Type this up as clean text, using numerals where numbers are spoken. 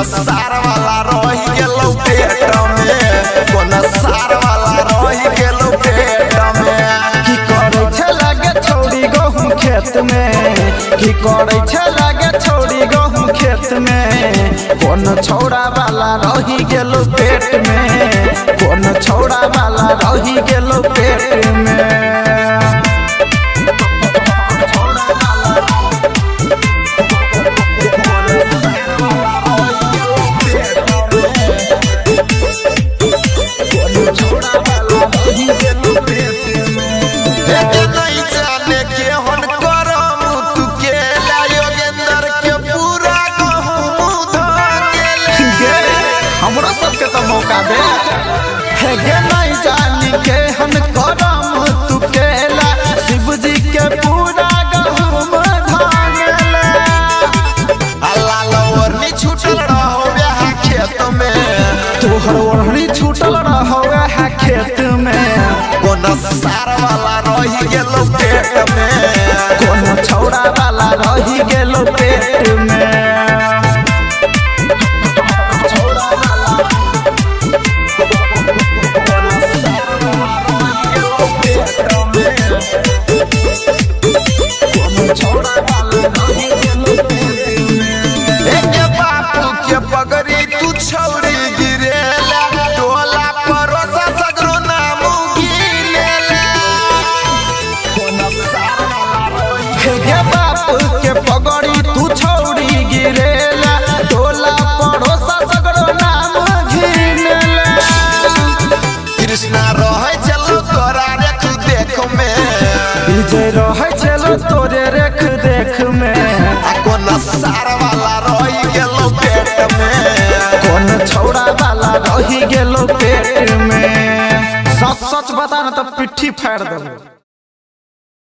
सार वाला रही गेलो पेट में, कोना सार वाला रही गेलो पेट में। की करे छे लागे छौरी गहूं खेत में, की करे छे लागे छौरी गहूं खेत में। कोन छौड़ा वाला रही गेलो पेट में, कोन छौड़ा वाला रही गेलो पेट में। हमरा सबके तो मौका दे है गे नहीं जानी के हम करम तू केला, शिव जी के पूरा गहूम धानेला। अल्लाह लवरनी छूटल रहो है खेत में, तोहर ओढ़नी छूटल रहो है खेत में। कोना सार वाला रही गेलो पेट में, कोना छौड़ा वाला रही गेलो पेट में। पगड़ी तू छौरी गिरेला, टोला परोसा सगरो नाम गिनेला। हे बाप के पगड़ी तू छौरी गिरेला, टोला परोसा सगरो नाम गिनेला। कृष्णा रहे चलो तोरा रेख देख में, विजय रहे चलो तोरे रेख देख में। कोना सार वाला रही गेलो पेट में, कोन छौड़ा वाला रही गेलो पेट में। सच सच बता ना तो पिट्ठी फाड़ देबो।